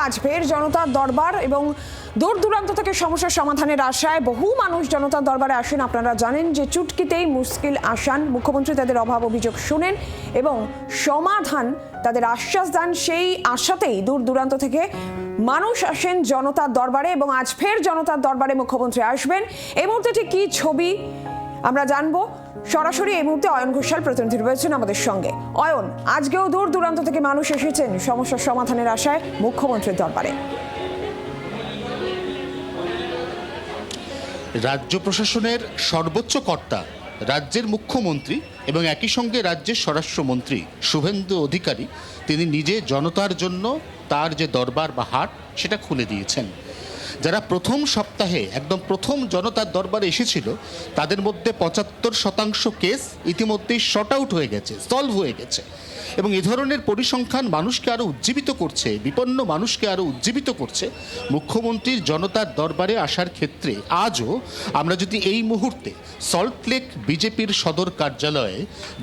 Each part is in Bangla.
আজ ফের জনতার দরবার এবং দূর দূরান্ত থেকে সমস্যার সমাধানের আশায় বহু মানুষ জনতার দরবারে আসেন। আপনারা জানেন যে চুটকিতেই মুশকিল আসান। মুখ্যমন্ত্রী তাদের অভাব অভিযোগ শুনেন এবং সমাধান তাদের আশ্বাস দেন। সেই আশাতেই দূর দূরান্ত থেকে মানুষ আসেন জনতার দরবারে এবং আজ ফের জনতার দরবারে মুখ্যমন্ত্রী আসবেন। এই মুহূর্তে ঠিক কি ছবি আমরা জানবো। সরাসরি এই মুহূর্তে অয়ন ঘোষাল প্রতিনিধি রয়েছেন আমাদের সঙ্গে। অয়ন, আজকেও দূর দূরান্ত থেকে মানুষ এসেছেন সমস্যার সমাধানের আশায় মুখ্যমন্ত্রীর দরবারে। রাজ্য প্রশাসনের সর্বোচ্চ কর্তা রাজ্যের মুখ্যমন্ত্রী এবং একই সঙ্গে রাজ্যের স্বরাষ্ট্রমন্ত্রী শুভেন্দু অধিকারী তিনি নিজে জনতার জন্য তার যে দরবার বা হাট সেটা খুলে দিয়েছেন। যারা প্রথম সপ্তাহে একদম প্রথম জনতার দরবারে এসেছিল তাদের মধ্যে ৭৫% কেস ইতিমধ্যেই শর্ট আউট হয়ে গেছে, সলভ হয়ে গেছে। এবং এ ধরনের পরিসংখ্যান মানুষকে আরও উজ্জীবিত করছে, বিপন্ন মানুষকে আরও উজ্জীবিত করছে মুখ্যমন্ত্রীর জনতার দরবারে আসার ক্ষেত্রে। আজও আমরা যদি এই মুহূর্তে সল্টলেক বিজেপির সদর কার্যালয়ে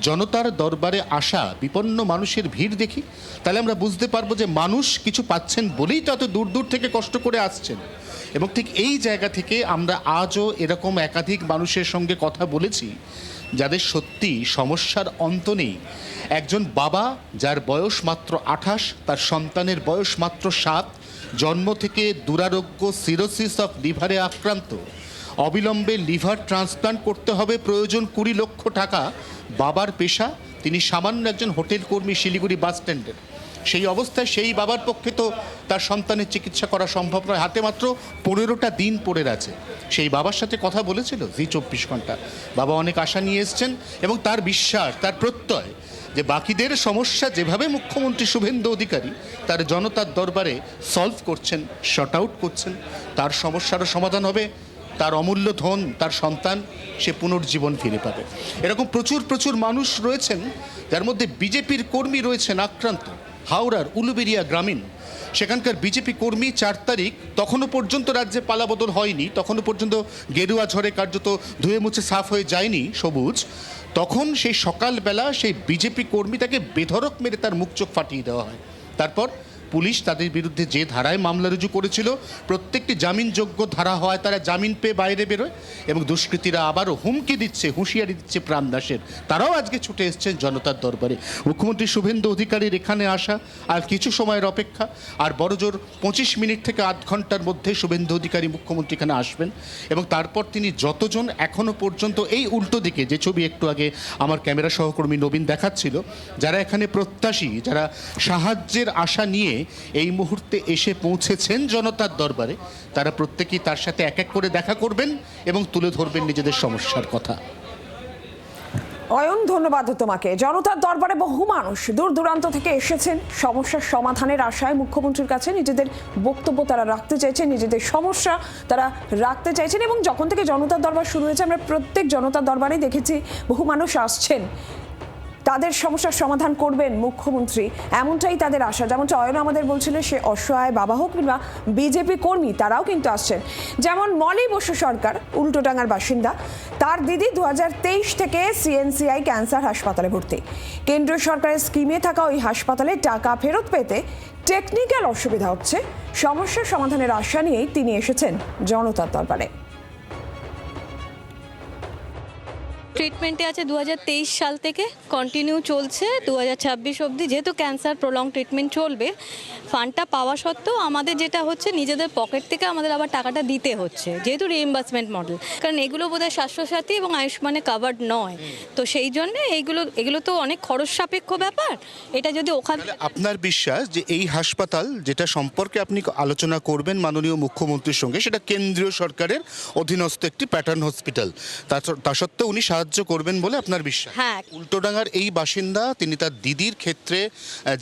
জনতার দরবারে আসা বিপন্ন মানুষের ভিড় দেখি, তাহলে আমরা বুঝতে পারবো যে মানুষ কিছু পাচ্ছেন বলেই তো এত দূর দূর থেকে কষ্ট করে আসছেন। এবং ঠিক এই জায়গা থেকে আমরা আজও এরকম একাধিক মানুষের সঙ্গে কথা বলেছি যাদের সত্যি সমস্যার অন্ত নেই। একজন বাবা যার বয়স মাত্র ২৮, তার সন্তানের বয়স মাত্র ৭, জন্ম থেকে দুরারোগ্য সিরোসিস অফ লিভারে আক্রান্ত, অবিলম্বে লিভার ট্রান্সপ্লান্ট করতে হবে, প্রয়োজন ২০ লক্ষ টাকা। বাবার পেশা, তিনি সামান্য একজন হোটেল কর্মী শিলিগুড়ি বাস স্ট্যান্ডের। সেই অবস্থায় সেই বাবার পক্ষে তো তার সন্তানের চিকিৎসা করা সম্ভব নয়। হাতে মাত্র ১৫টা দিন পড়ে আছে। সেই বাবার সাথে কথা বলেছিল জি ২৪ ঘন্টা। বাবা অনেক আশা নিয়ে এসছেন এবং তার বিশ্বাস, তার প্রত্যয় যে বাকিদের সমস্যা যেভাবে মুখ্যমন্ত্রী শুভেন্দু অধিকারী তার জনতার দরবারে সলভ করছেন, শর্ট আউট করছেন, তার সমস্যারও সমাধান হবে। তার অমূল্য ধন, তার সন্তান, সে পুনর্জীবন ফিরে পাবে। এরকম প্রচুর প্রচুর মানুষ রয়েছেন, যার মধ্যে বিজেপির কর্মী রয়েছেন আক্রান্ত। হাওড়ার উলুবেড়িয়া গ্রামীণ, সেখানকার বিজেপি কর্মী ৪ তারিখ, তখনও পর্যন্ত রাজ্যে পালাবদল হয়নি, তখনও পর্যন্ত গেরুয়া ঝড়ে কার্যত ধুয়ে মুছে সাফ হয়ে যায়নি সবুজ। তখন সেই সকালবেলা সেই বিজেপি কর্মী তাকে বেধড়ক মেরে তার মুখ চোখ ফাটিয়ে দেওয়া হয়। তারপর পুলিশ তাদের বিরুদ্ধে যে ধারায় মামলা রুজু করেছিল প্রত্যেকটি জামিনযোগ্য ধারা হয়, তারা জামিন পেয়ে বাইরে বেরোয় এবং দুষ্কৃতীরা আবারও হুমকি দিচ্ছে, হুঁশিয়ারি দিচ্ছে প্রাণনাশের। তারাও আজকে ছুটে এসছেন জনতার দরবারে। মুখ্যমন্ত্রী শুভেন্দু অধিকারীর এখানে আসা আর কিছু সময়ের অপেক্ষা, আর বড়জোর ২৫ মিনিট থেকে আধ ঘন্টার মধ্যে শুভেন্দু অধিকারী মুখ্যমন্ত্রী এখানে আসবেন। এবং তারপর তিনি যতজন এখনও পর্যন্ত এই উল্টো দিকে যে ছবি একটু আগে আমার ক্যামেরা সহকর্মী নবীন দেখাচ্ছিল, যারা এখানে প্রত্যাশী, যারা সাহায্যের আশা নিয়ে এই মুহূর্তে এসে পৌঁছেছেন জনতার দরবারে, তারা প্রত্যেকেই তার সাথে এক এক করে দেখা করবেন এবং তুলে ধরবেন নিজেদের সমস্যার কথা। অয়ন, ধন্যবাদ তোমাকে। জনতার দরবারে বহু মানুষ দূর দূরান্ত থেকে এসেছেন সমস্যার সমাধানের আশায় মুখ্যমন্ত্রীর কাছে নিজেদের বক্তব্য তারা রাখতে চাইছেন, নিজেদের সমস্যা তারা রাখতে চাইছেন। এবং যখন থেকে জনতার দরবার শুরু হয়েছে আমরা প্রত্যেক জনতার দরবারেই দেখেছি বহু মানুষ আসছেন, তাদের সমস্যার সমাধান করবেন মুখ্যমন্ত্রী, এমনটাই তাদের আশা। যেমনটা অয়ন আমাদের বলছিল, সে অসহায় বাবা হোক কিংবা বিজেপি কর্মী, তারাও কিন্তু আসছেন। যেমন মলি বসু সরকার, উল্টোডাঙ্গার বাসিন্দা, তার দিদি ২০২৩ থেকে সিএনসিআই ক্যান্সার হাসপাতালে ভর্তি। কেন্দ্রীয় সরকারের স্কিমে থাকা ওই হাসপাতালে টাকা ফেরত পেতে টেকনিক্যাল অসুবিধা হচ্ছে। সমস্যার সমাধানের আশা নিয়েই তিনি এসেছেন জনতার দরবারে। ট্রিটমেন্টে আছে ২০২৩ সাল থেকে, কন্টিনিউ চলছে ২০২৬ অবধি। যেহেতু ক্যান্সার প্রলং ট্রিটমেন্ট চলবে, ফান্ডটা পাওয়া সত্ত্বেও আমাদের যেটা হচ্ছে নিজেদের পকেট থেকে আমাদের আবার টাকাটা দিতে হচ্ছে, যেহেতু রিএমবার্সমেন্ট মডেল। কারণ এগুলো বোধহয় স্বাস্থ্যসাথী এবং আয়ুষ্মানে কাভার্ড নয়, তো সেই জন্য এগুলো তো অনেক খরচ সাপেক্ষ ব্যাপার। এটা যদি ওখানে আপনার বিশ্বাস যে এই হাসপাতাল যেটা সম্পর্কে আপনি আলোচনা করবেন মাননীয় মুখ্যমন্ত্রীর সঙ্গে, সেটা কেন্দ্রীয় সরকারের অধীনস্থ একটি প্যাটার্ন হসপিটাল, তা সত্ত্বেও উনি সাহায্য করবেন বলে আপনার বিশ্বাস? হ্যাঁ। উল্টোডাঙ্গার এই বাসিন্দা, তিনি তার দিদির ক্ষেত্রে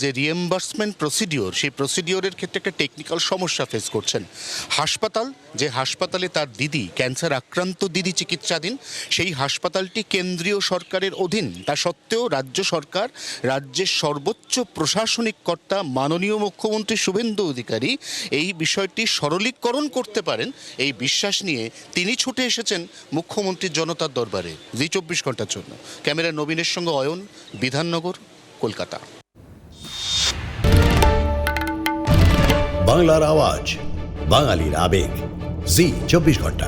যে রিএমবার্সমেন্ট প্রসিডিওর, সেই প্রসিডিওরের ক্ষেত্রে একটা টেকনিক্যাল সমস্যা ফেস করছেন। যে হাসপাতালে তার দিদি, ক্যান্সার আক্রান্ত দিদি চিকিৎসাধীন, সেই হাসপাতালটি কেন্দ্রীয় সরকারের অধীন। তা সত্ত্বেও রাজ্য সরকার, রাজ্যের সর্বোচ্চ প্রশাসনিক কর্তা মাননীয় মুখ্যমন্ত্রী শুভেন্দু অধিকারী এই বিষয়টি সরলীকরণ করতে পারেন এই বিশ্বাস নিয়ে তিনি ছুটে এসেছেন মুখ্যমন্ত্রীর জনতার দরবারে জি ২৪ ঘন্টার জন্য। ক্যামেরা নবীনের সঙ্গে অয়ন, বিধাননগর, কলকাতা। বাংলার আওয়াজ, বাঙালির আবেগ, জি 24 ঘন্টা।